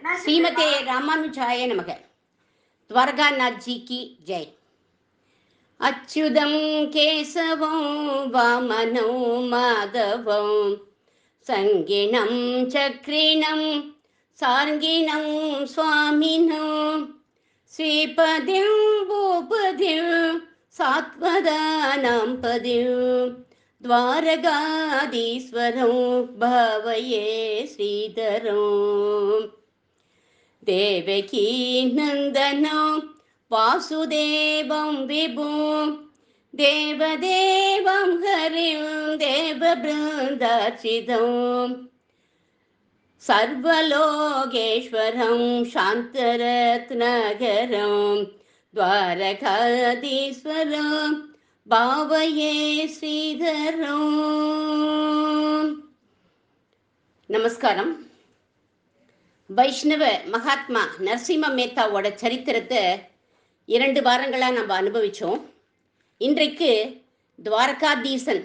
ஸ்ரீமதே ராமானுஜாய நமக. துவாரகாநாத் ஜி கி ஜெய். அச்சுதம் கேசவம் வாமனோ மாதவம் சங்கிணம் சக்ரிணம் சார்ங்கிணம் சுவாமினம் ஸ்ரீபதிம் பூபதிம் சாத்வதானாம் பதிம் द्वारकाधीश्वरं भावये श्रीधरं देवकी नन्दनं वासुदेवं विभुं देवदेवं हरिं देवबृन्दार्चितं सर्वलोकेश्वरं शान्तरत्नगरं द्वारकाधीश्वरं பாவையே ஸ்ரீதரம். நமஸ்காரம். வைஷ்ணவ மகாத்மா நரசிம்ம மேத்தாவோட சரித்திரத்தை 2 வாரங்களாக நம்ம அனுபவித்தோம். இன்றைக்கு துவாரகாதீசன்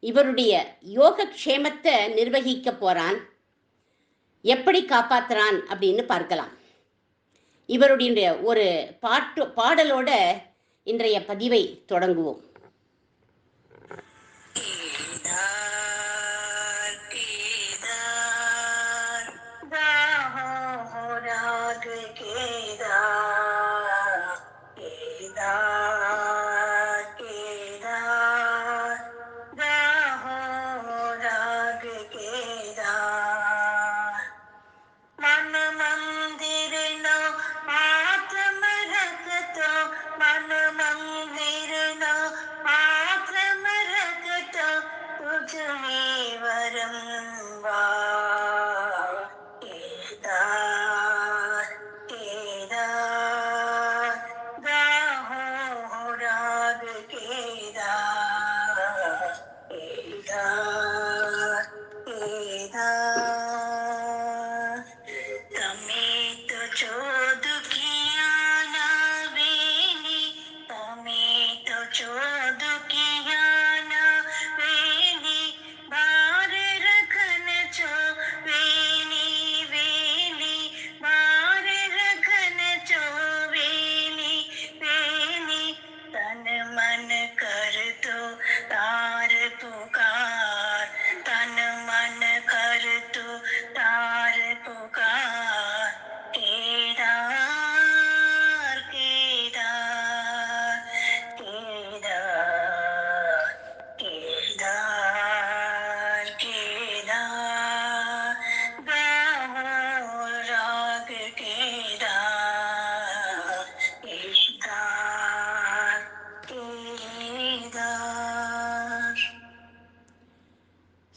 இவருடைய யோகக்ஷேமத்தை நிர்வகிக்க போகிறான், எப்படி காப்பாற்றுறான் அப்படின்னு பார்க்கலாம். இவருடைய ஒரு பாடலோட இன்றைய பதிவை தொடங்குவோம்.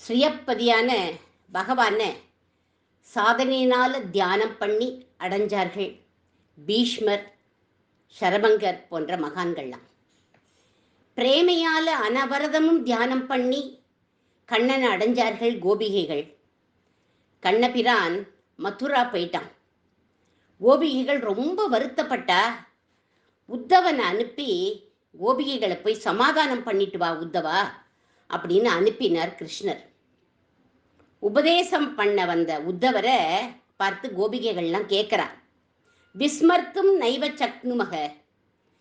ஸ்ரீயப்பதியான பகவானை சாதனையினால் தியானம் பண்ணி அடைஞ்சார்கள் பீஷ்மர், சரபங்கர் போன்ற மகான்கள்லாம். பிரேமையால் அனவரதமும் தியானம் பண்ணி கண்ணனை அடைஞ்சார்கள் கோபிகைகள். கண்ணபிரான் மதுரா போயிட்டான். கோபிகைகள் ரொம்ப வருத்தப்பட்டா. உத்தவனை அனுப்பி கோபிகைகளை போய் சமாதானம் பண்ணிட்டு வா உத்தவா அப்படின்னு அனுப்பினார் கிருஷ்ணர். உபதேசம் பண்ண வந்த உத்தவரை பார்த்து கோபிகைகள்லாம் கேட்குறார். விஸ்மர்த்தும் நைவ சக்னுமக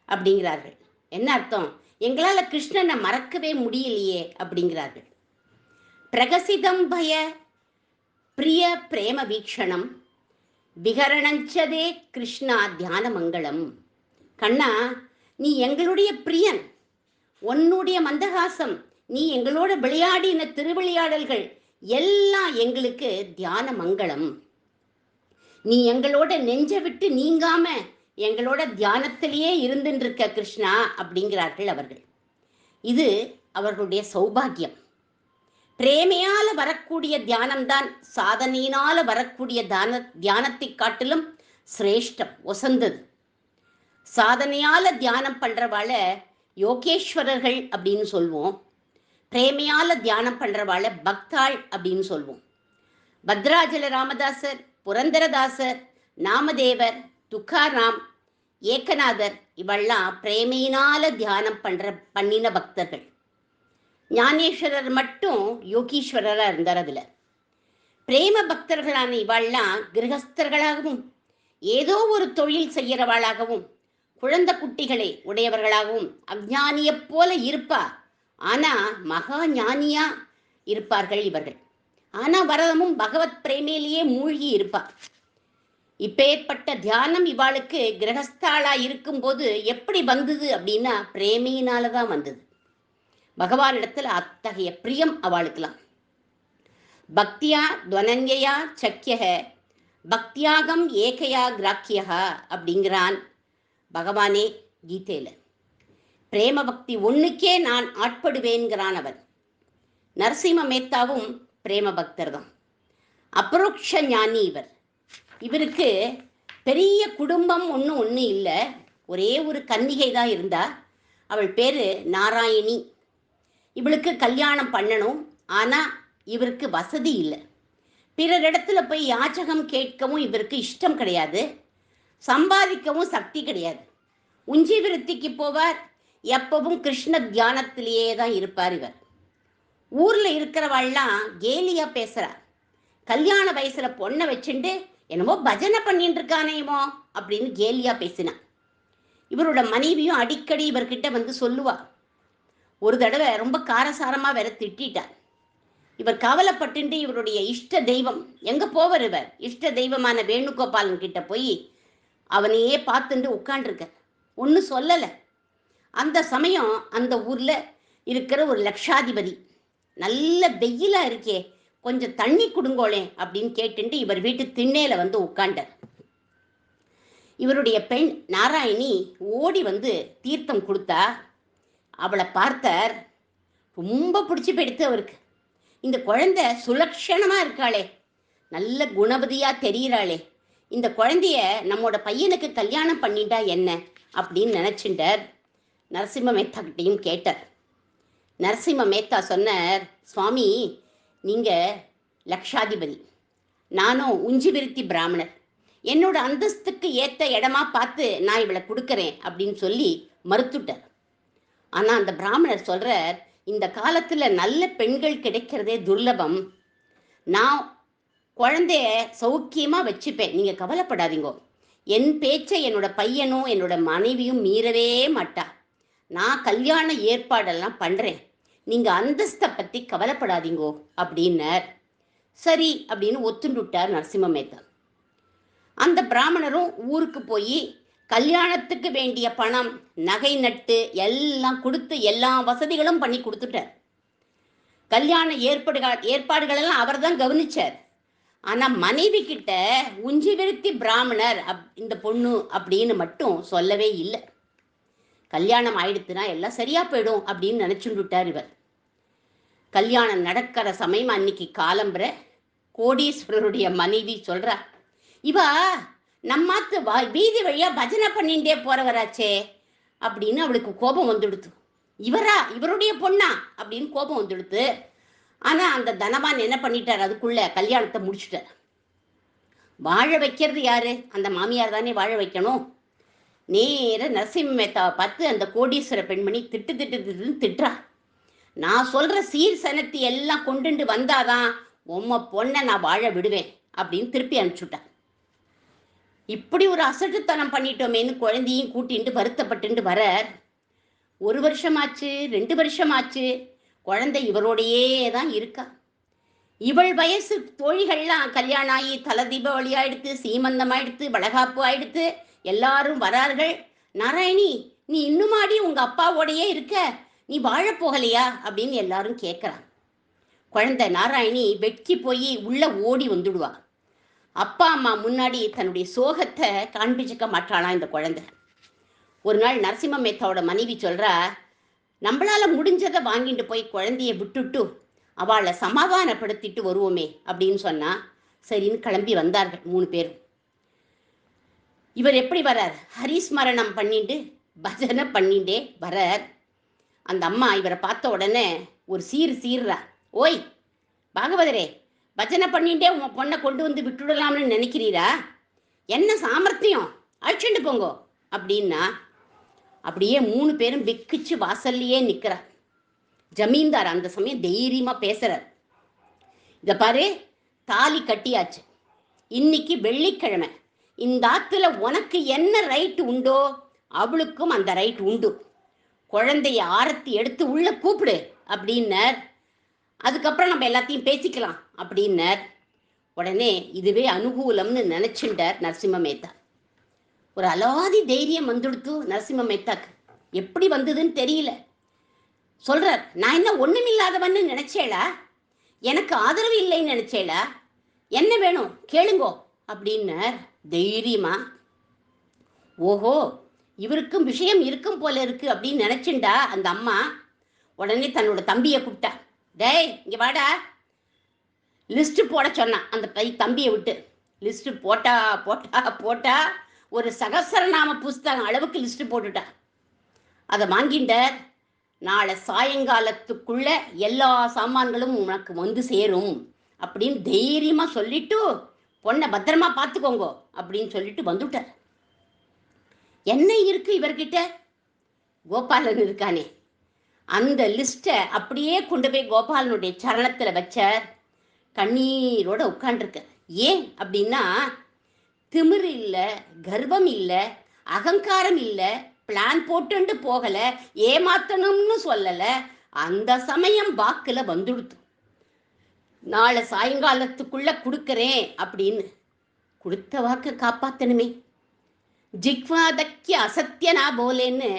அப்படிங்கிறார்கள். என்ன அர்த்தம்? எங்களால் கிருஷ்ணனை மறக்கவே முடியலையே அப்படிங்கிறார்கள். பிரகசிதம் பய பிரிய பிரேம வீக்ஷணம் விகரணஞ்சதே கிருஷ்ணா தியான மங்களம். கண்ணா, நீ எங்களுடைய பிரியன், உன்னுடைய மந்தகாசம், நீ எங்களோட விளையாடின திருவிளையாடல்கள் எல்லாம் எங்களுக்கு தியான மங்களம். நீ எங்களோட நெஞ்ச விட்டு நீங்காம எங்களோட தியானத்திலேயே இருந்துட்டு இருக்க கிருஷ்ணா அப்படிங்கிறார்கள் அவர்கள். இது அவர்களுடைய சௌபாகியம். பிரேமையால வரக்கூடிய தியானம்தான் சாதனையினால வரக்கூடிய தியானத்தை காட்டிலும் சிரேஷ்டம், ஒசந்தது. சாதனையால தியானம் பண்றவாள யோகேஸ்வரர்கள் அப்படின்னு சொல்வோம். பிரேமையால தியானம் பண்றவாள பக்தாள் அப்படின்னு சொல்வோம். பத்ராஜல ராமதாசர், புரந்தரதாசர், நாமதேவர், துக்காராம், ஏகநாதர் இவெல்லாம் பிரேமையினால தியானம் பண்ணின பக்தர்கள். ஞானேஸ்வரர் மட்டும் யோகீஸ்வரராக இருந்தார். அதில் பிரேம பக்தர்களான இவாள்லாம் கிரகஸ்தர்களாகவும் ஏதோ ஒரு தொழில் செய்யறவாளாகவும் குழந்தை குட்டிகளை உடையவர்களாகவும் அஞ்ஞானியைப் போல இருப்பா. ஆனா மகா ஞானியா இருப்பார்கள் இவர்கள். ஆனா வரதமும் பகவத் பிரேமையிலேயே மூழ்கி இருப்பா. இப்பேற்பட்ட தியானம் இவாளுக்கு கிரகஸ்தாளா இருக்கும்போது எப்படி வந்தது அப்படின்னா பிரேமையினாலதான் வந்தது. பகவானிடத்துல அத்தகைய பிரியம் அவளுக்கலாம். பக்தியா துவனன்யா சக்கியக பக்தியாகம் ஏகையா கிராக்கியா அப்படிங்கிறான் பகவானே கீதையில. பிரேம பக்தி ஒண்ணுக்கே நான் ஆட்படுவேன்கிறான் அவன். நரசிம்ம மேத்தாவும் பிரேம பக்தர் தான். அபரோக்ஷ ஞானி இவர். இவருக்கு பெரிய குடும்பம் ஒன்று இல்லை. ஒரே ஒரு கன்னிகை தான் இருந்தா. அவள் பேரு நாராயணி. இவளுக்கு கல்யாணம் பண்ணணும். ஆனால் இவருக்கு வசதி இல்லை. பிறரிடத்துல போய் யாச்சகம் கேட்கவும் இவருக்கு இஷ்டம் கிடையாது. சம்பாதிக்கவும் சக்தி கிடையாது. உஞ்சி விருத்திக்கு போவார். எப்பவும் கிருஷ்ண தியானத்திலேயே தான் இருப்பார் இவர். ஊர்ல இருக்கிறவாள்லாம் கேலியா பேசுறா. கல்யாண வயசுல பொண்ணை வச்சுட்டு என்னமோ பஜனை பண்ணிட்டு இருக்கானேமோ அப்படின்னு கேலியா பேசினான். இவரோட மனைவியும் அடிக்கடி இவர்கிட்ட வந்து சொல்லுவா. ஒரு தடவை ரொம்ப காரசாரமா வேற திட்டார். இவர் கவலைப்பட்டு இவருடைய இஷ்ட தெய்வம் எங்க போவர், இவர் இஷ்ட தெய்வமான வேணுகோபாலன் கிட்ட போய் அவனையே பார்த்துட்டு உட்காண்டிருக்க. ஒன்றும் சொல்லலை. அந்த சமயம் அந்த ஊர்ல இருக்கிற ஒரு லட்சாதிபதி, நல்ல வெயிலா இருக்கே, கொஞ்சம் தண்ணி கொடுங்கோளே அப்படின்னு கேட்டுட்டு இவர் வீட்டு திண்ணையில வந்து உட்காண்டார். இவருடைய பெண் நாராயணி ஓடி வந்து தீர்த்தம் கொடுத்தா. அவளை பார்த்தார். ரொம்ப பிடிச்சி போயிடுத்து அவருக்கு. இந்த குழந்தை சுலக்ஷணமா இருக்காளே, நல்ல குணவதியா தெரிகிறாளே, இந்த குழந்தைய நம்மோட பையனுக்கு கல்யாணம் பண்ணிட்டா என்ன அப்படின்னு நினைச்சுட்டார். நரசிம்ம மேத்தா கிட்டையும் கேட்டார். நரசிம்ம மேத்தா சொன்னார், சுவாமி, நீங்க லக்ஷாதிபதி, நானும் உஞ்சி விருத்தி பிராமணர், என்னோட அந்தஸ்துக்கு ஏற்ற இடமா பார்த்து நான் இவளை கொடுக்கறேன் அப்படின்னு சொல்லி மறுத்துட்டார். ஆனா அந்த பிராமணர் சொல்றார், இந்த காலத்துல நல்ல பெண்கள் கிடைக்கிறதே துர்லபம். நான் குழந்தைய சௌக்கியமா வச்சுப்பேன், நீங்க கவலைப்படாதீங்கோ. என் பேச்சை என்னோட பையனும் என்னோட மனைவியும் மீறவே மாட்டா. நான் கல்யாண ஏற்பாடெல்லாம் பண்றேன், நீங்க அந்தஸ்தை பத்தி கவலைப்படாதீங்கோ அப்படின்னார். சரி அப்படின்னு ஒத்துண்டுட்டார் நரசிம்ம மேத்தா. அந்த பிராமணரும் ஊருக்கு போய் கல்யாணத்துக்கு வேண்டிய பணம், நகை நட்டு எல்லாம் கொடுத்து எல்லா வசதிகளும் பண்ணி கொடுத்துட்டார். கல்யாண ஏற்பாடுகள் எல்லாம் அவர் தான் கவனிச்சார். ஆனா மனைவி கிட்ட உஞ்சி விருத்தி பிராமணர் இந்த பொண்ணு அப்படின்னு மட்டும் சொல்லவே இல்லை. கல்யாணம் ஆயிடுத்துனா எல்லாம் சரியா போயிடும் அப்படின்னு நினைச்சுட்டார் இவர். கல்யாணம் நடக்கிற சமயம் அன்னைக்கு காலம்புற கோடீஸ்வரருடைய மனைவி சொல்றா, இவா நம்மாத்து வீதி வழியா பஜனை பண்ணிட்டே போறவராச்சே அப்படின்னு அவளுக்கு கோபம் வந்துடுத்து. இவருடைய பொண்ணா அப்படின்னு கோபம் வந்துடுத்து. ஆனா அந்த தனவான் என்ன பண்ணிட்டார், அதுக்குள்ள கல்யாணத்தை முடிச்சுட்டார். வாழ வைக்கிறது யாரு? அந்த மாமியார் தானே வாழ வைக்கணும். நேர நரசிம்ம மேத்தாவை பார்த்து அந்த கோடீஸ்வர பெண்மணி திட்டுன்னு திட்டுறா. நான் சொல்ற சீர் சனத்தி எல்லாம் கொண்டுண்டு வந்தாதான் உம்ம பொண்ணை நான் வாழ விடுவேன் அப்படின்னு திருப்பி அனுப்பிச்சுட்டான். இப்படி ஒரு அசட்டுத்தனம் பண்ணிட்டோமேன்னு குழந்தையும் கூட்டிட்டு வருத்தப்பட்டு வர 1 வருஷமாச்சு, 2 வருஷமாச்சு, குழந்தை இவரோடையே தான் இருக்கா. இவள் வயசு தோழிகள்லாம் கல்யாணம் ஆகி தலை தீபாவளி ஆயிடுத்து, சீமந்தம் ஆயிடுத்து, வளகாப்பு ஆயிடுத்து, எல்லாரும் வரார்கள். நாராயணி, நீ இன்னுமாடி உங்க அப்பாவோடையே இருக்க, நீ வாழ போகலையா அப்படின்னு எல்லாரும் கேட்குறான். குழந்தை நாராயணி வெட்கி போய் உள்ள ஓடி வந்துடுவா. அப்பா அம்மா முன்னாடி தன்னுடைய சோகத்தை காண்பிச்சுக்க மாட்டாளாம் இந்த குழந்தை. ஒரு நாள் நரசிம்ம மேத்தாவோட மனைவி சொல்றா, நம்மளால முடிஞ்சதை வாங்கிட்டு போய் குழந்தைய விட்டுட்டு அவளை சமாதானப்படுத்திட்டு வருவோமே அப்படின்னு சொன்னா சரின்னு கிளம்பி வந்தார்கள் 3 பேரும். இவர் எப்படி வரார், ஹரிஸ்மரணம் பண்ணிட்டு பஜனை பண்ணிட்டே வரார். அந்த அம்மா இவரை பார்த்த உடனே ஒரு சீர்றா, ஓய் பாகவதரே, பஜனை பண்ணிட்டே உன் பொண்ணை கொண்டு வந்து விட்டுடலாம்னு நினைக்கிறீரா? என்ன சாமர்த்தியம், அழைச்சிட்டு போங்கோ அப்படின்னா அப்படியே 3 பேரும் வெக்கிச்சு வாசல்லையே நிற்கிறார். ஜமீன்தார் அந்த சமயம் தைரியமா பேசுறார். இதை பாரு, தாலி கட்டியாச்சு. இன்னைக்கு வெள்ளிக்கிழமை. இந்த ஆத்துல உனக்கு என்ன ரைட்டு உண்டோ அவளுக்கும் அந்த ரைட் உண்டு. குழந்தைய ஆரத்தி எடுத்து உள்ள கூப்பிடு அப்படின்னார். அதுக்கப்புறம் நம்ம எல்லாத்தையும் பேசிக்கலாம் அப்படின்னார். உடனே இதுவே அனுகூலம்னு நினைச்சுட்டார் நரசிம்ம மேத்தா. ஒரு அலாதி தைரியம் வந்துடுத்து நரசிம்ம மேத்தாக்கு. எப்படி வந்ததுன்னு தெரியல. சொல்றார், நான் என்ன ஒண்ணுமில்லாதவன்னு நினைச்சேளா? எனக்கு ஆதரவு இல்லைன்னு நினைச்சேளா? என்ன வேணும் கேளுங்கோ அப்படின்னார் தைரியமா. ஓஹோ, இவருக்கும் விஷயம் இருக்கும் போல இருக்கு அப்படின்னு நினைச்சுண்டா அந்த அம்மா. உடனே தன்னோட தம்பியை கூப்பிட்டா. டேய் இங்க வாடா. லிஸ்ட் போட சொன்னான் அந்த தம்பியை விட்டு. லிஸ்ட் போட்டா போட்டா போட்டா ஒரு சகசரநாம புஸ்தகம் அளவுக்கு லிஸ்ட் போட்டுட்டா. அதை வாங்கிட்ட. நாளை சாயங்காலத்துக்குள்ள எல்லா சாமான்களும் உனக்கு வந்து சேரும் அப்படின்னு தைரியமா சொல்லிட்டு பொண்ணை பத்திரமா பார்த்துக்கோங்க அப்படின்னு சொல்லிட்டு வந்துட்டார். என்ன இருக்கு இவர்கிட்ட? கோபாலன் இருக்கானே, அந்த லிஸ்ட்டை அப்படியே கொண்டு போய் கோபாலனுடைய சரணத்தில் வச்சார். கண்ணீரோட உட்காண்டிருக்க. ஏன் அப்படின்னா, திமிர் இல்லை, கர்வம் இல்லை, அகங்காரம் இல்லை, பிளான் போட்டுண்டு போகல, ஏமாத்தணும்னு சொல்லல. அந்த சமயம் வாக்குல வந்துடுத்து. நாளை சாயங்காலத்துக்குள்ள கொடுக்கறேன் அப்படின்னு. கொடுத்த வாக்கு காப்பாத்தணுமே. ஜிக்வாதக்கிய அசத்தியனா போலேன்னு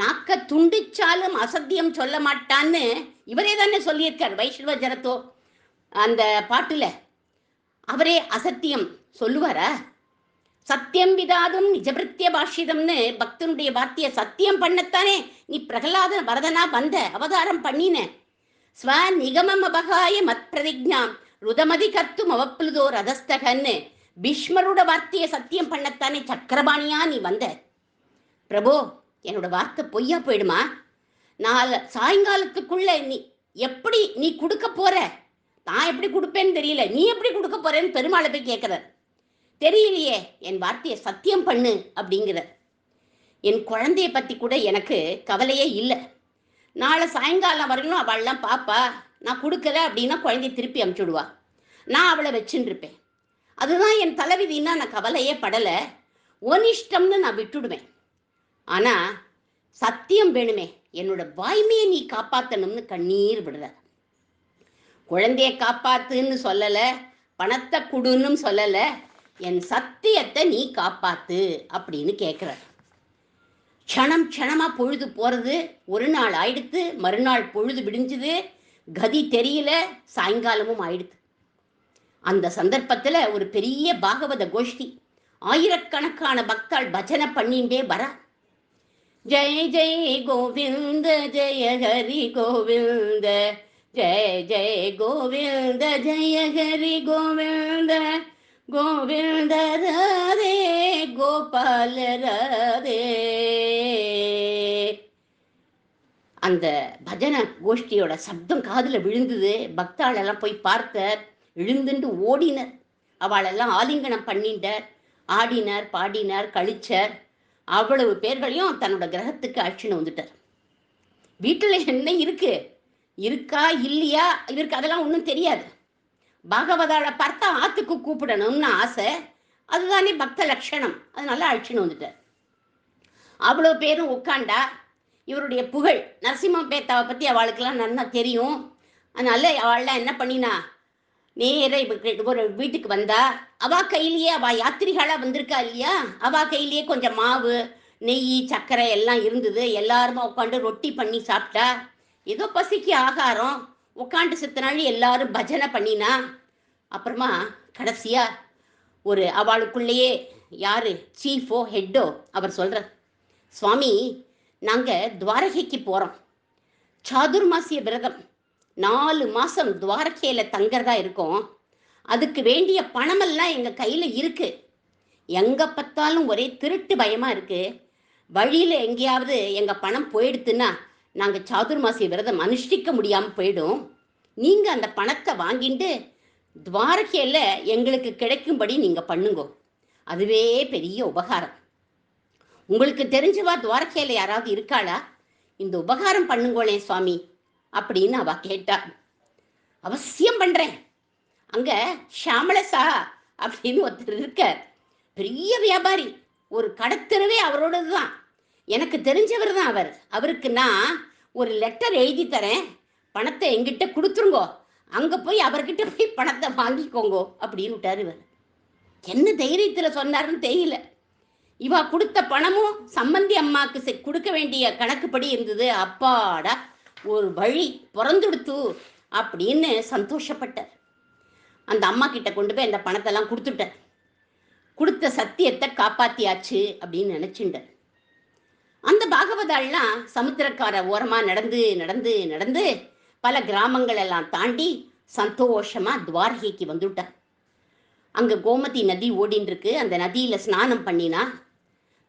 நாக்க துண்டிச்சாலும் அசத்தியம் சொல்ல மாட்டான்னு இவரே தானே சொல்லியிருக்கார் வைஷ்ணவ ஜரத்தோ அந்த பாட்டுல. அவரே அசத்தியம் சொல்லுவாரா? சத்தியம் விதாதும் நிஜபிருத்திய பாஷிதம்னு பக்தனுடைய வார்த்தைய சத்தியம் பண்ணத்தானே நீ பிரகலாத வரதனா வந்த அவதாரம் பண்ணின. ஸ்வ நிகமம் அபகாய மத் பிரதிஜாம் ருதமதி கத்தும் அவப்புலுதோ ரதஸ்தகன்னு பீஷ்மரோட வார்த்தையை சத்தியம் பண்ணத்தானே சக்கரபாணியா நீ வந்த. பிரபு, என்னோட வார்த்தை பொய்யா போயிடுமா? நாளை சாயங்காலத்துக்குள்ள நீ எப்படி நீ கொடுக்க போற? நான் எப்படி கொடுப்பேன்னு தெரியல, நீ எப்படி கொடுக்க போறேன்னு பெருமாளை போய் கேட்கிறார். தெரியலையே, என் வார்த்தையை சத்தியம் பண்ணு அப்படிங்கிற. என் குழந்தைய பத்தி கூட எனக்கு கவலையே இல்லை. நாளை சாயங்காலம் வரையிலும் அவள்லாம் பாப்பா. நான் கொடுக்கல அப்படின்னா குழந்தைய திருப்பி அனுப்பிச்சுடுவா. நான் அவளை வச்சுன்னு இருப்பேன். அதுதான் என் தலைவிதின்னா நான் கவலையே படலை. ஒனிஷ்டம்னு நான் விட்டுடுவேன். ஆனா சத்தியம் வேணுமே, என்னோட வாய்மையை நீ காப்பாத்தணும்னு கண்ணீர் விடுற. குழந்தைய காப்பாத்துன்னு சொல்லல, பணத்தை கொடுன்னு சொல்லல, என் சத்தியத்தை நீ காப்பாத்து அப்படின்னு கேட்குற. க்ஷணம் க்ஷணமா பொழுது போறது. ஒரு நாள் ஆயிடுத்து, மறுநாள் பொழுது விடிஞ்சுது, கதி தெரியல, சாயங்காலமும் ஆயிடுத்து. அந்த சந்தர்ப்பத்துல ஒரு பெரிய பாகவத கோஷ்டி, ஆயிரக்கணக்கான பக்தாள் பஜனை பண்ணிண்டே வர. ஜெய ஜெய கோவிந்த ஜெய ஹரி கோவிந்த, ஜெய ஜெய கோவிந்த ஜெய ஹரி கோவிந்த, கோவிந்த ராதே கோபால ராதே. அந்த பஜனை கோஷ்டியோட சப்தம் காதுல விழுந்தது. பக்தாளெல்லாம் போய் பார்த்தார், எழுந்துண்டு ஓடினர். அவளெல்லாம் ஆலிங்கனம் பண்ணிட்டார், ஆடினார், பாடினார், கழிச்சார். அவ்வளவு பேர்களையும் தன்னோட கிரகத்துக்கு அழைச்சின்னு வந்துட்டார். வீட்டுல என்ன இருக்கு, இருக்கா இல்லையா இவருக்கு அதெல்லாம் ஒன்றும் தெரியாது. பாகவதாளை பார்த்தா ஆத்துக்கு கூப்பிடணும்னு ஆசை, அதுதானே பக்த லட்சணம். அதனால அழைச்சின்னு வந்துட்டார். அவ்வளோ பேரும் உட்காண்டா. இவருடைய புகழ் நரசிம்ம பேத்தாவை பற்றி அவளுக்கெல்லாம் நல்லா தெரியும். அதனால அவள்லாம் என்ன பண்ணினா, நேர ஒரு வீட்டுக்கு வந்தா. அவா கையிலேயே, அவ யாத்திரிகளா வந்திருக்கா இல்லையா, அவா கையிலேயே கொஞ்சம் மாவு, நெய், சர்க்கரை எல்லாம் இருந்தது. எல்லாருமா உட்காந்து ரொட்டி பண்ணி சாப்பிட்டா. ஏதோ பசிக்கு ஆகாரம். உட்காந்து சித்தனாள் எல்லாரும் பஜனை பண்ணினா. அப்புறமா கடைசியா ஒரு அவளுக்குள்ளேயே யாரு சீஃபோ ஹெட்டோ அவர் சொல்றார், சுவாமி, நாங்க துவாரகைக்கு போறோம். சாதுர்மாசிய விரதம் 4 மாசம் துவாரகையில தங்கறதா இருக்கும். அதுக்கு வேண்டிய பணமெல்லாம் எங்க கையில இருக்கு. எங்க பார்த்தாலும் ஒரே திருட்டு பயமா இருக்கு. வழியில எங்கேயாவது எங்க பணம் போயிடுத்துன்னா நாங்க சாதுர்மாசிய விரதம் அனுஷ்டிக்க முடியாம போயிடும். நீங்க அந்த பணத்தை வாங்கிட்டு துவாரகையில எங்களுக்கு கிடைக்கும்படி நீங்க பண்ணுங்க. அதுவே பெரிய உபகாரம். உங்களுக்கு தெரிஞ்சவா துவாரகையில யாராவது இருக்காளா? இந்த உபகாரம் பண்ணுங்களே சுவாமி அப்படின்னு அவ கேட்டா. அவசியம் பண்றேன். அங்க ஷாமளசா அப்படின்னு ஒருத்தர் இருக்கார், பெரிய வியாபாரி, ஒரு கடத்தெருவே அவரோடது தான், எனக்கு தெரிஞ்சவர் தான் அவர். அவருக்கு நான் ஒரு லெட்டர் எழுதி தரேன், பணத்தை எங்கிட்ட கொடுத்துருங்கோ, அங்க போய் அவர்கிட்ட போய் பணத்தை வாங்கிக்கோங்கோ அப்படின்னு விட்டாரு இவர். என்ன தைரியத்துல சொன்னாருன்னு தெரியல. இவா கொடுத்த பணமும் சம்பந்தி அம்மாக்கு கொடுக்க வேண்டிய கணக்குப்படி இருந்தது. அப்பாடா, ஒரு வழி பிறந்துடுத்து அப்படின்னு சந்தோஷப்பட்டார். அந்த அம்மா கிட்ட கொண்டு போய் அந்த பணத்தெல்லாம் கொடுத்துட்டார். கொடுத்த சத்தியத்தை காப்பாத்தியாச்சு அப்படின்னு நினைச்சுட்டார். அந்த பாகவதாள்லாம் சமுத்திரக்கார ஓரமா நடந்து நடந்து நடந்து பல கிராமங்கள் எல்லாம் தாண்டி சந்தோஷமா துவாரகைக்கு வந்துட்டார். அங்க கோமதி நதி ஓடின்னு இருக்கு. அந்த நதியில ஸ்நானம் பண்ணினா,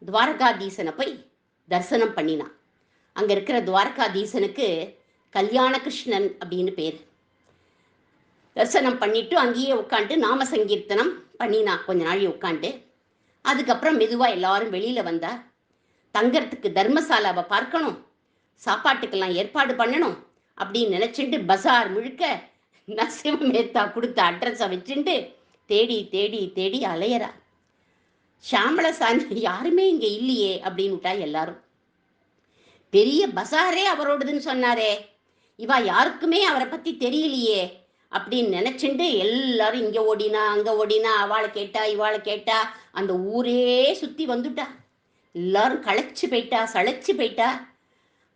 துவாரகாதீசனை போய் தரிசனம் பண்ணினா. அங்க இருக்கிற துவாரகாதீசனுக்கு கல்யாண கிருஷ்ணன் அப்படின்னு பேர். தரிசனம் பண்ணிட்டு அங்கேயே உட்காந்து நாம சங்கீர்த்தனம் பண்ணினா கொஞ்ச நாள் உட்காந்து. அதுக்கப்புறம் மெதுவா எல்லாரும் வெளியில வந்தா. தங்கறதுக்கு தர்மசாலாவை பார்க்கணும், சாப்பாட்டுக்கெல்லாம் ஏற்பாடு பண்ணணும் அப்படின்னு நினைச்சுட்டு பஜார் முழுக்க நரசிம்ம மேத்தா கொடுத்த அட்ரஸை வச்சுட்டு தேடி தேடி தேடி அலையறா. ஷாமளசாமி யாருமே இங்க இல்லையே அப்படின்னு விட்டா எல்லாரும். பெரிய பசாரே அவரோடதுன்னு சொன்னாரே, இவா யாருக்குமே அவரை பத்தி தெரியலையே அப்படின்னு நினைச்சுட்டு எல்லாரும் இங்க ஓடினா அங்க ஓடினா, அவளை கேட்டா இவாளை கேட்டா, அந்த ஊரே சுத்தி வந்துட்டா. எல்லாரும் களைச்சு போயிட்டா, சளைச்சு போயிட்டா.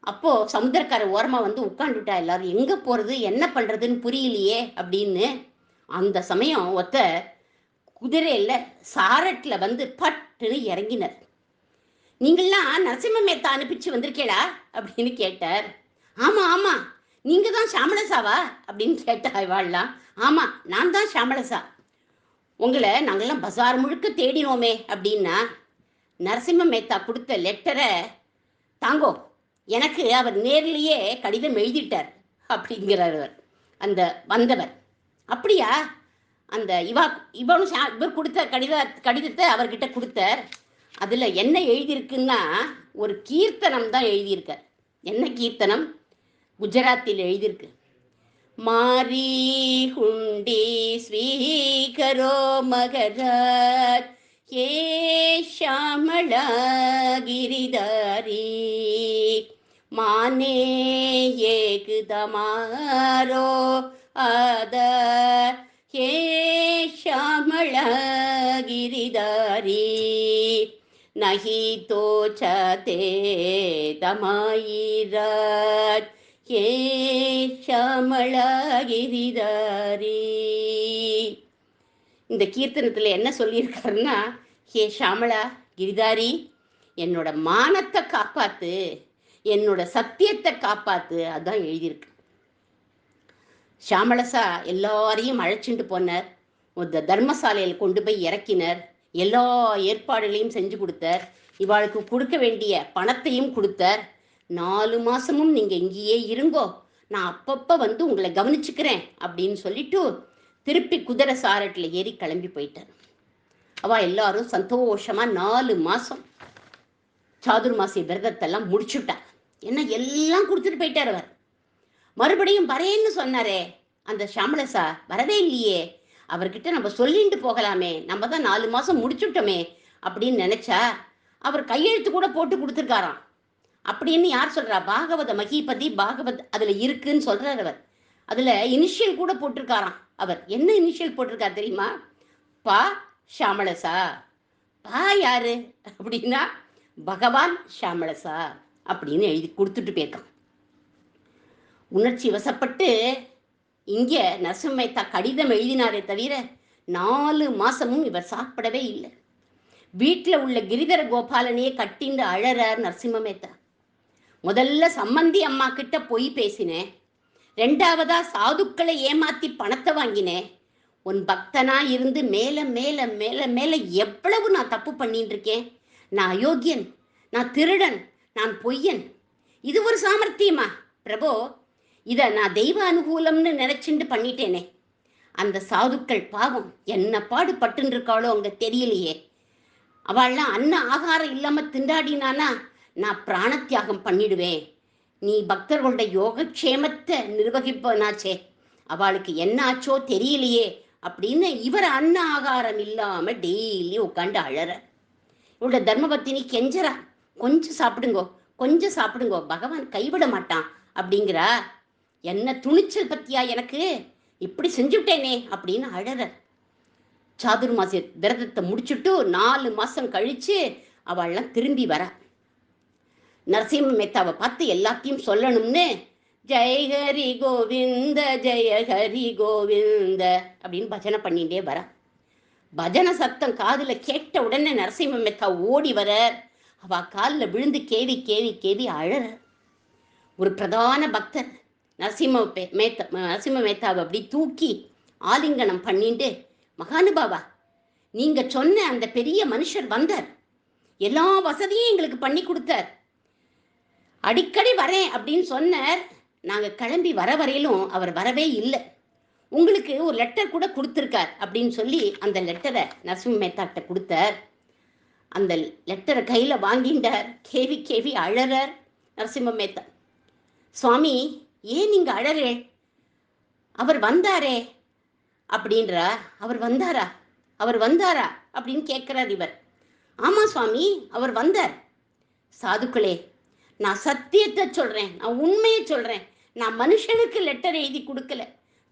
அப்போ சமுத்திரக்கார ஓரமா வந்து உட்காந்துட்டா. எல்லாரும் எங்க போறது என்ன பண்றதுன்னு புரியலையே அப்படின்னு. அந்த சமயம் ஒத்த குதிரையில சாரட்ல வந்து பட்டுன்னு இறங்கினர். நீங்கள்லாம் நரசிம்ம மேத்தா அனுப்பிச்சு வந்திருக்கேடா அப்படின்னு கேட்டார். ஆமா ஆமா, நீங்க தான் ஷாமளசாவா அப்படின்னு கேட்டா இவாள்லாம். ஆமா, நான் தான் ஷாமளசா, உங்களை நாங்கள்லாம் பசார் முழுக்க தேடினோமே அப்படின்னா. நரசிம்ம மேத்தா கொடுத்த லெட்டரை தாங்கோ, எனக்கு அவர் நேர்லேயே கடிதம் எழுதிட்டார் அப்படிங்கிறார் அந்த வந்தவர். அப்படியா? அந்த இவனும் இவர் கொடுத்த கடிதத்தை அவர்கிட்ட கொடுத்தார். அதில் என்ன எழுதியிருக்குன்னா, ஒரு கீர்த்தனம் தான் எழுதியிருக்கார். என்ன கீர்த்தனம்? குஜராத்தில் எழுதியிருக்கு. மாரி ஹுண்டி ஸ்வீகரோ மகராஜ் ஏ ஷாமளா गिरिधारी माने एकदमारो आदर हे श्यामला गिरिधारी नहीं तो चते तमाईराज हे श्यामला गिरिधारी. இந்த கீர்த்தனத்தில் என்ன சொல்லியிருக்காருன்னா, ஹே ஷாமளா கிரிதாரி, என்னோட மானத்தை காப்பாத்து, என்னோட சத்தியத்தை காப்பாத்து, அதான் எழுதியிருக்கு. ஷாமளசா எல்லாரையும் அழைச்சிட்டு போனார். ஒரு தர்மசாலையில் கொண்டு போய் இறக்கினர். எல்லா ஏற்பாடுகளையும் செஞ்சு கொடுத்தார். இவாளுக்கு கொடுக்க வேண்டிய பணத்தையும் கொடுத்தார். 4 மாசமும் நீங்க இங்கேயே இருங்கோ, நான் அப்பப்ப வந்து உங்களை கவனிச்சுக்கிறேன் அப்படின்னு சொல்லிட்டு திருப்பி குதிரை சாரட்டில் ஏறி கிளம்பி போயிட்டார். அவ எல்லாரும் சந்தோஷமா 4 மாசம் சாதுர்மாசி விரதத்தெல்லாம் முடிச்சுட்டார். என்ன எல்லாம் கொடுத்துட்டு போயிட்டார் அவர். மறுபடியும் வரேன்னு சொன்னாரே அந்த ஷாமளசா, வரவே இல்லையே. அவர்கிட்ட நம்ம சொல்லிட்டு போகலாமே, நம்ம தான் 4 மாசம் முடிச்சுட்டோமே அப்படின்னு நினைச்சா, அவர் கையெழுத்து கூட போட்டு கொடுத்துருக்காராம். அப்படின்னு யார் சொல்றா? பாகவத மகிபதி பாகவத் அதுல இருக்குன்னு சொல்றார் அவர். அதுல இனிஷியல் கூட போட்டிருக்காராம். அவர் என்ன இனிஷியல் போட்டிருக்கார் தெரியுமா? பா ஷாமளசா. பா யாரு அப்படின்னா பகவான் ஷாமளசா அப்படின்னு எழுதி கொடுத்துட்டு போயிருக்கான். உணர்ச்சி வசப்பட்டு இங்க நரசிம்ம மேத்தா கடிதம் எழுதினாரே தவிர 4 மாசமும் இவர் சாப்பிடவே இல்லை. வீட்டில் உள்ள கிரிதர கோபாலனையே கட்டிண்டு அழறார் நரசிம்ம மேத்தா. முதல்ல சம்மந்தி அம்மா கிட்ட பொய் பேசினேன், 2வதா சாதுக்களை ஏமாத்தி பணத்தை வாங்கினேன், உன் பக்தனா இருந்து மேல மேல மேல மேல எவ்வளவு நான் தப்பு பண்ணிட்டு இருக்கேன். நான் அயோக்கியன், நான் திருடன், நான் பொய்யன். இது ஒரு சாமர்த்தியமா பிரபோ? இதை நான் தெய்வ அனுகூலம்னு நினைச்சுட்டு பண்ணிட்டேனே. அந்த சாதுக்கள் பாவம் என்ன பாடுபட்டு இருக்காளோ அங்க தெரியலையே. அவள்லாம் அன்ன ஆகாரம் இல்லாம திண்டாடினானா நான் பிராணத்தியாகம் பண்ணிடுவேன். நீ பக்தர்களோட யோகக்ஷேமத்தை நிர்வகிப்பனாச்சே, அவளுக்கு என்ன ஆச்சோ தெரியலையே அப்படின்னு இவர் அன்ன ஆகாரம் இல்லாம டெய்லி உட்காந்து அழற. இவரோட தர்மபத்தினி கெஞ்சரா, கொஞ்சம் சாப்பிடுங்கோ, கொஞ்சம் சாப்பிடுங்கோ, பகவான் கைவிட மாட்டான் அப்படிங்கிறா. என்ன துணிச்சல் பத்தியா எனக்கு, இப்படி செஞ்சுட்டேனே அப்படின்னு அழற. சாதுர்மாச விரதத்தை முடிச்சுட்டு 4 மாசம் கழிச்சு அவள்லாம் திரும்பி வரா. நரசிம்ம மேத்தாவை பார்த்து எல்லாத்தையும் சொல்லணும்னு ஜெய ஹரி கோவிந்த ஜெய ஹரி கோவிந்த அப்படின்னு பஜனை பண்ணிட்டே வர. பஜனை சத்தம் காதுல கேட்ட உடனே நரசிம்ம மேத்தா ஓடி வர. அவ காலில் விழுந்து கேவி கேவி கேவி அழற. ஒரு பிரதான பக்தர் நரசிம்ம மேத்தாவை அப்படி தூக்கி ஆலிங்கனம் பண்ணிட்டு, மகானுபாவா, நீங்க சொன்ன அந்த பெரிய மனுஷர் வந்தார், எல்லா வசதியும் எங்களுக்கு பண்ணி கொடுத்தார், அடிக்கடி வரேன் அப்படின்னு சொன்னார். நாங்க கிளம்பி வர வரையிலும் அவர் வரவே இல்லை. உங்களுக்கு ஒரு லெட்டர் கூட கொடுத்துருக்கார் அப்படின்னு சொல்லி அந்த லெட்டரை நரசிம்ம மேத்தாட்ட கொடுத்தார். அந்த லெட்டரை கையில வாங்கிட்டார். கேவி கேவி அழறார் நரசிம்ம மேத்தா. சுவாமி, ஏன் நீங்க அழறே? அவர் வந்தாரே அப்படின்றா. அவர் வந்தாரா அவர் வந்தாரா அப்படின்னு கேட்கிறார் இவர். ஆமா சுவாமி, அவர் வந்தார். சாதுக்களே, நான் சத்தியத்தை சொல்றேன், நான் உண்மையை சொல்றேன். நான் மனுஷனுக்கு லெட்டர் எழுதி கொடுக்கல,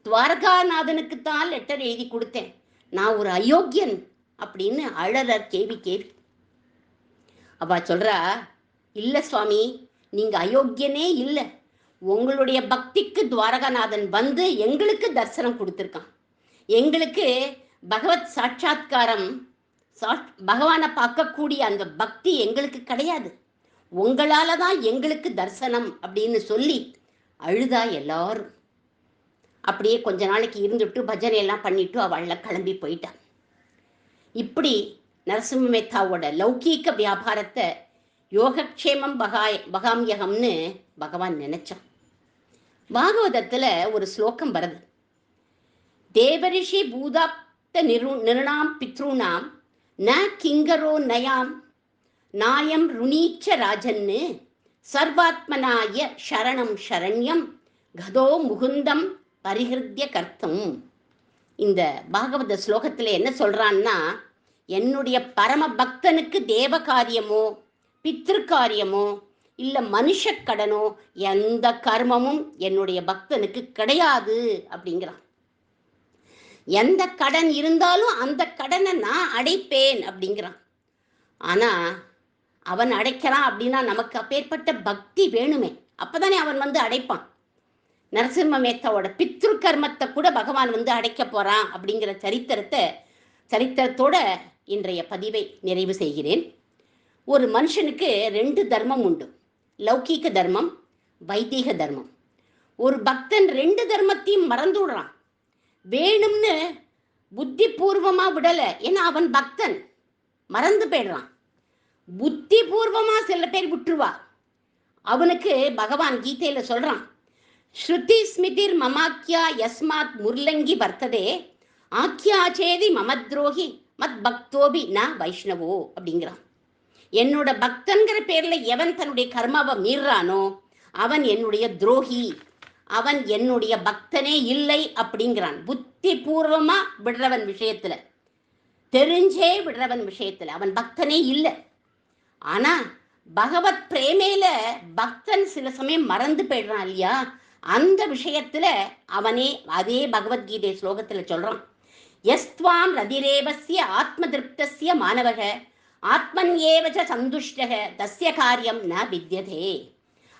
துவாரகாநாதனுக்கு தான் லெட்டர் எழுதி கொடுத்தேன். நான் ஒரு அயோக்கியன் அப்படின்னு அழறார் கேவி கேவி. அவ சொல்றா, இல்ல சுவாமி, நீங்க அயோக்கியனே இல்லை. உங்களுடைய பக்திக்கு துவாரகாநாதன் வந்து எங்களுக்கு தரிசனம் கொடுத்துருக்கான். எங்களுக்கு பகவத் சாட்சாத்காரம், பகவானை பார்க்கக்கூடிய அந்த பக்தி எங்களுக்கு கிடையாது. உங்களால தான் எங்களுக்கு தரிசனம் அப்படின்னு சொல்லி அழுதா எல்லாரும். அப்படியே கொஞ்ச நாளைக்கு இருந்துட்டு பஜனை எல்லாம் பண்ணிட்டு அவள கிளம்பி போயிட்டான். இப்படி நரசிம்ம மேத்தாவோட லௌகீக வியாபாரத்தை யோகக்ஷேமம் பகாமியகம்னு பகவான் நினைச்சான். பாகவதத்துல ஒரு ஸ்லோகம் வருது. தேவரிஷி பூதாப்த நிருணாம் பித்ருணாம் ந கிங்கரோ நயாம் நாயம் ருணீச்ச ராஜன்னு சர்வாத்மனாய சரணம் சரண்யம் கதோ முகுந்தம் பரிஹிருத்ய கர்த்தம். இந்த பாகவத ஸ்லோகத்துல என்ன சொல்றான்னா, என்னுடைய பரம பக்தனுக்கு தேவ காரியமோ பித்ரு காரியமோ இல்ல மனுஷ கடனோ எந்த கர்மமும் என்னுடைய பக்தனுக்கு கிடையாது அப்படிங்கிறான். எந்த கடன் இருந்தாலும் அந்த கடனை நான் அடைப்பேன் அப்படிங்கிறான். ஆனா அவன் அடைக்கிறான் அப்படின்னா நமக்கு அப்பேற்பட்ட பக்தி வேணுமே, அப்பதானே அவன் வந்து அடைப்பான். நரசிம்ம மேத்தாவோட பித்ரு கர்மத்தை கூட பகவான் வந்து அடைக்க போறான் அப்படிங்கிற சரித்திரத்தோட இன்றைய பதிவை நிறைவு செய்கிறேன். ஒரு மனுஷனுக்கு 2 தர்மம் உண்டு, லௌகீக தர்மம், வைதீக தர்மம். ஒரு பக்தன் 2 தர்மத்தையும் மறந்து விடுறான். வேணும்னு புத்தி பூர்வமா விடல, ஏன்னா அவன் பக்தன், மறந்து போயிடுறான். புத்தி பூர்வமா சில பேர் விட்டுருவா. அவனுக்கு பகவான் கீதையில சொல்றான், ஸ்ருதி ஸ்மிதிர் மமாக்கியா யஸ்மாத் முர்லங்கி வர்த்ததே ஆக்கியாச்சேதி மமத்ரோகி மத் பக்தோபி ந வைஷ்ணவோ அப்படிங்கிறான். என்னோட பக்தன்கிற பேர்ல எவன் தன்னுடைய கர்மாவை மீறானோ அவன் என்னுடைய துரோகி, அவன் என்னுடைய பக்தனே இல்லை அப்படிங்கிறான். புத்தி பூர்வமா விடுறவன் விஷயத்துல, தெரிஞ்சே விடுறவன் விஷயத்துல அவன் பக்தனே இல்லை. ஆனா பகவத் பிரேமையில பக்தன் சில சமயம் மறந்து போயிடுறான் இல்லையா, அந்த விஷயத்துல அவனே அதே பகவத்கீதை ஸ்லோகத்துல சொல்றான், யஸ்துவாம் ரதிரேவஸ்ய ஆத்ம திருப்தஸ்ய மாணவக ஆத்மன் ஏவச்ச சந்துஷ்டக தஸ்ய காரியம் ந வித்யதே.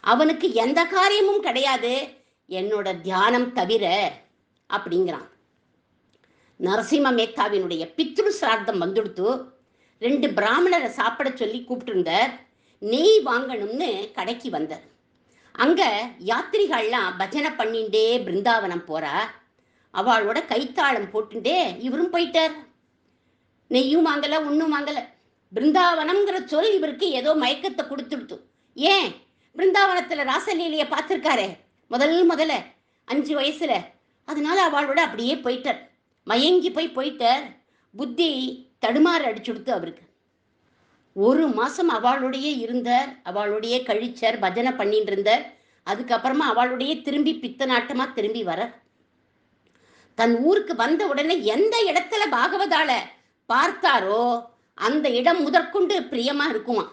அவனுக்கு எந்த காரியமும் கிடையாது என்னோட தியானம் தவிர அப்படிங்கிறான். நரசிம்ம மேத்தாவினுடைய பித்ரு சிரார்த்தம் வந்துடுத்து. 2 பிராமணரை சாப்பிட சொல்லி கூப்பிட்டு இருந்தார். நெய் வாங்கணும்னு கடைக்கு வந்தார். அங்க யாத்திரிகள்லாம் பஜனை பண்ணிண்டே பிருந்தாவனம் போறா. அவளோட கைத்தாளம் போட்டுட்டே இவரும் போயிட்டார். நெய்யும் வாங்கல, ஒன்னும் வாங்கல. பிருந்தாவனம்ங்கிற சொல் இவருக்கு ஏதோ மயக்கத்தை கொடுத்துடுத்து. ஏன், பிருந்தாவனத்துல ராசலீலையை பார்த்திருக்காரே முதல்ல 5 வயசுல, அதனால அவளோட அப்படியே போயிட்டார். மயங்கி போயிட்டார். புத்தி தடுமாறு அடிச்சுடுத்து அவருக்கு. 1 மாசம் அவளுடைய இருந்தார், அவளுடைய கழிச்சார், பஜனை பண்ணிட்டு இருந்தார். அதுக்கப்புறமா அவளுடைய திரும்பி பித்த நாட்டமா திரும்பி வர. தன் ஊருக்கு வந்த உடனே எந்த இடத்துல பாகவதால பார்த்தாரோ அந்த இடம் முதற்கொண்டு பிரியமா இருக்குமா.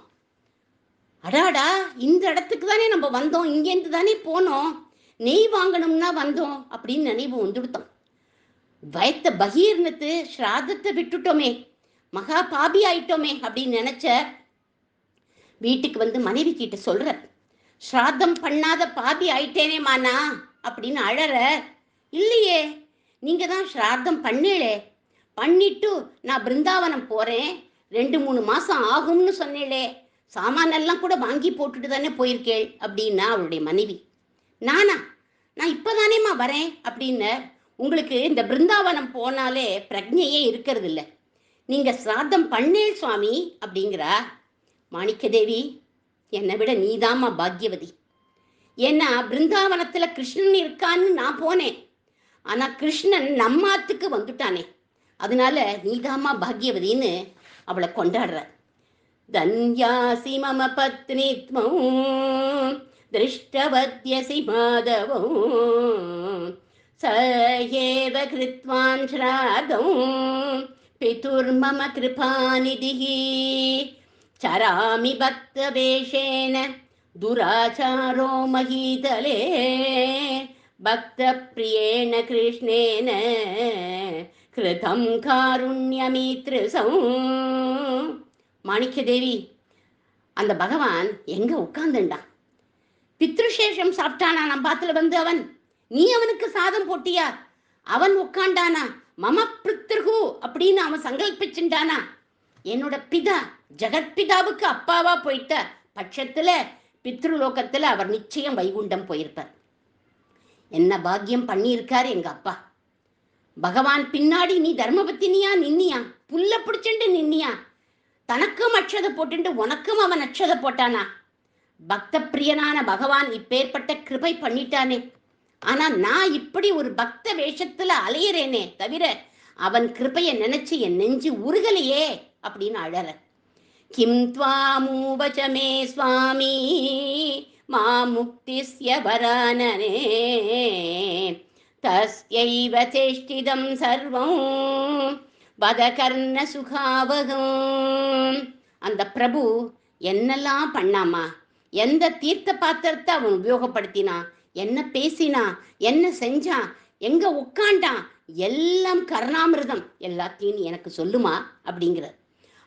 அடாடா, இந்த இடத்துக்கு தானே நம்ம வந்தோம், இங்கேருந்து தானே போனோம், நெய் வாங்கணும்னா வந்தோம் அப்படின்னு நினைவு வந்துடுத்தோம். பயத்தை பகீர்னத்து ஸ்ராதத்தை விட்டுட்டோமே, மகா பாபி ஆயிட்டோமே அப்படின்னு நினைச்ச வீட்டுக்கு வந்து மனைவி கிட்ட சொல்ற, ஸ்ராத்தம் பண்ணாத பாபி ஆயிட்டேனே மானா அப்படின்னு அழற. இல்லையே, நீங்க தான் ஸ்ராத்தம் பண்ணீளே, பண்ணிட்டு நான் பிருந்தாவனம் போறேன் 2-3 மாசம் ஆகும்னு சொன்னேளே, சாமானெல்லாம் கூட வாங்கி போட்டுட்டு தானே போயிருக்கேள் அப்படின்னா அவளுடைய மனைவி. நானா, நான் இப்பதானேம்மா வரேன் அப்படின்னு. உங்களுக்கு இந்த பிருந்தாவனம் போனாலே பிரஜையே இருக்கிறது இல்லை, நீங்க சிராத்தம் பண்ணேள் சுவாமி அப்படிங்கிறா. மாணிக்கதேவி, என்னை விட நீதாம்மா பாக்யவதி. ஏன்னா பிருந்தாவனத்துல கிருஷ்ணன் இருக்கான்னு நான் போனேன், ஆனா கிருஷ்ணன் நம்மாத்துக்கு வந்துட்டானே, அதனால நீதாம்மா பாக்யவதின்னு அவளை கொண்டாடுற. தன்யாசி மம பத்னித்வம் திருஷ்டவத்யசி மாதவம் சஹேவ கிருத்வான் ஸ்ராதம் பிதுர்மம கிருபாநிதிஹி சராமி பக்தவேஷேன துராச்சாரோ மகீதலே பக்த பிரியேன கிருஷ்ணேன கிருதம் காருண்யமித்ருசம். மாணிக்கதேவி, அந்த பகவான் எங்க உட்கார்ந்துண்டான்? பித்ருசேஷம் சாப்பிட்டானா நம் பாத்துல வந்து அவன்? நீ அவனுக்கு சாதம் போட்டியா? அவன் உட்காண்டானா? மம பித்ருகு அப்படின்னு அவன் சங்கல்பிச்சுட்டானா? என்னோட பிதா ஜெகத்பிதாவுக்கு அப்பாவா போயிட்ட பட்சத்துல பித்ருலோகத்துல அவர் நிச்சயம் வைகுண்டம் போயிருப்பார். என்ன பாக்கியம் பண்ணியிருக்காரு எங்க அப்பா. பகவான் பின்னாடி நீ தர்மபத்தினியா நின்னியா? புல்ல பிடிச்சுண்டு நின்னியா? தனக்கும் அட்சதை போட்டுண்டு உனக்கும் அவன் அட்சதை போட்டானா? பக்த பிரியனான பகவான் இப்பேற்பட்ட கிருபை பண்ணிட்டானே, ஆனா நான் இப்படி ஒரு பக்த வேஷத்துல அலையிறேனே தவிர அவன் கிருபைய நினைச்சு என் நெஞ்சு உருகலையே அப்படின்னு அழற. கிம் த்வாமூவசமே சுவாமி மா முக்திஸ்ய வரானனே தஸ்யைவ சேஷ்டிதம் சர்வம் வதகர்ண சுகாவகம். அந்த பிரபு என்னெல்லாம் பண்ணாமா, எந்த தீர்த்த பாத்திரத்தை அவன் உபயோகப்படுத்தினான், என்ன பேசினான், என்ன செஞ்சான், எங்க உட்காண்டான், எல்லாம் கர்ணாமிர்தம், எல்லாத்தையும் எனக்கு சொல்லுமா அப்படிங்கிற.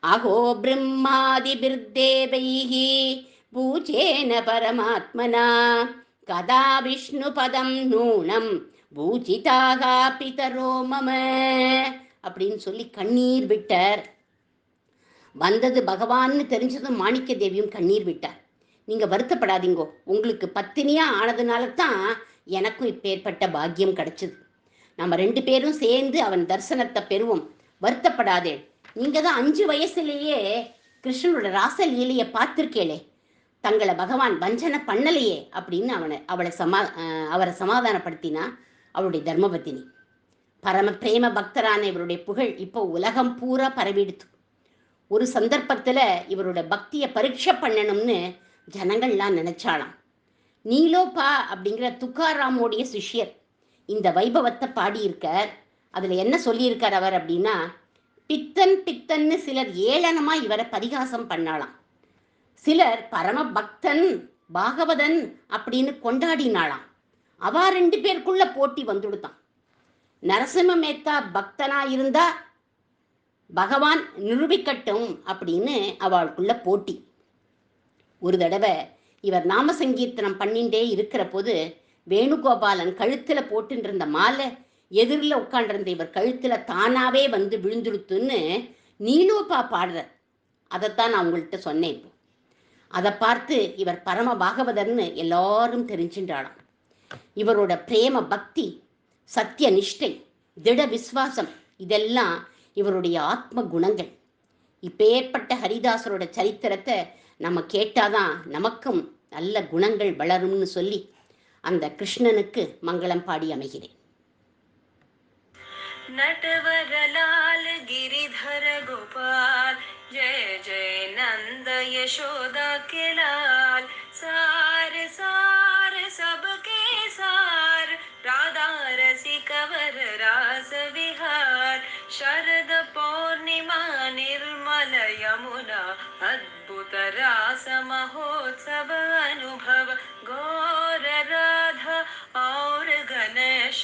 அகோ பிரம்மாதி பிர்தேவைஹி பூஜேன பரமாத்மனா கதா விஷ்ணு பதம் நூனம் பூஜிதாக பிதரோ மம அப்படின்னு சொல்லி கண்ணீர் விட்டார். வந்தது பகவான்னு தெரிஞ்சதும் மாணிக்க தேவியும் கண்ணீர் விட்டார். நீங்க வருத்தப்படாதீங்கோ, உங்களுக்கு பத்தினியா ஆனதுனால தான் எனக்கும் இப்பேற்பட்ட பாக்கியம் கிடைச்சது. நம்ம 2 பேரும் சேர்ந்து அவன் தரிசனத்தை பெறுவோம், வருத்தப்படாதே. நீங்க தான் 5 வயசுலேயே கிருஷ்ணனோட ராசலீலையை பார்த்திருக்கேளே, தங்களை பகவான் வஞ்சனை பண்ணலையே அப்படின்னு அவரை சமாதானப்படுத்தினா அவருடைய தர்மபத்தினி. பரம பிரேம பக்தரான இவருடைய புகழ் இப்போ உலகம் பூரா பரவிடுத்து. ஒரு சந்தர்ப்பத்துல இவரோட பக்தியை பரீட்சை பண்ணணும்னு ஜனங்கள்லாம் நினைச்சாலாம். நீலோபா அப்படிங்கிற துக்காராமோடைய சிஷ்யர் இந்த வைபவத்தை பாடியிருக்கார். அதுல என்ன சொல்லியிருக்கார் அவர் அப்படின்னா, பித்தன் பித்தன்னு சிலர் ஏளனமா இவரை பரிகாசம் பண்ணாலாம், சிலர் பரம பக்தன் பாகவதன் அப்படின்னு கொண்டாடினாளாம். அவா 2 பேருக்குள்ள போட்டி வந்துடுத்தான். நரசிம்ம மேத்தா பக்தனா இருந்தா பகவான் நிரூபிக்கட்டும் அப்படின்னு அவளுக்குள்ள போட்டி. ஒரு தடவை இவர் நாம சங்கீர்த்தனம் பண்ணிண்டே இருக்கிற போது வேணுகோபாலன் கழுத்துல போட்டுட்டு இருந்த மாலை எதிரில் உட்காண்டிருந்த இவர் கழுத்துல தானாவே வந்து விழுந்துடுத்துன்னு நீலோபா பாடுற. அதைத்தான் நான் உங்கள்கிட்ட சொன்னேன். இப்போ அதை பார்த்து இவர் பரம பாகவதர்னு எல்லாரும் தெரிஞ்சின்றாளாம். இவரோட பிரேம பக்தி, சத்திய நிஷ்டை, திட விஸ்வாசம் இதெல்லாம் இவருடைய ஆத்ம குணங்கள். இப்பேற்பட்ட ஹரிதாசரோட சரித்திரத்தை நம்ம கேட்டாதான் நமக்கும் நல்ல குணங்கள் வளரும்னு சொல்லி அந்த கிருஷ்ணனுக்கு மங்களம் பாடி அமைகிறேன். नटवरलाल गिरिधर गोपाल जय जय नंद यशोदा के लाल सार सार सबके सार राधा रसिकवर राज शरद पौर्णिमा निर्मल यमुना अद्भुत रास महोत्सव अनुभव घोर राधा और गणेश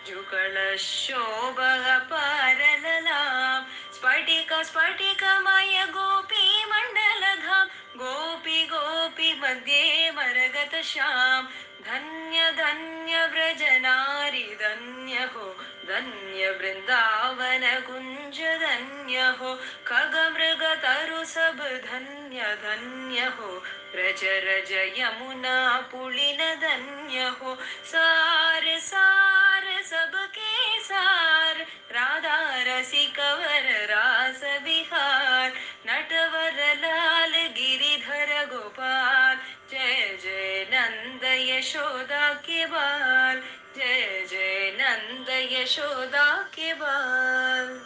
जुगल शोभ अपार ललाम स्फटिक स्फटिकमय गोपी मंडल धाम गोपी गोपी मध्ये मरगत श्याम धन्य धन्य व्रज नारी धन्य हो धन्य वृंदावन कुंज धन्य हो खग मृग तरु सब धन्य धन्य हो व्रज रज यमुना पुलिन धन्य हो सार सार सबके सार राधा रसिक वर रास विहार नटवर लाल गिरिधर गोपाल जय जय नंद यशोदा के बाल जय जय नंद यशोदा के बाल।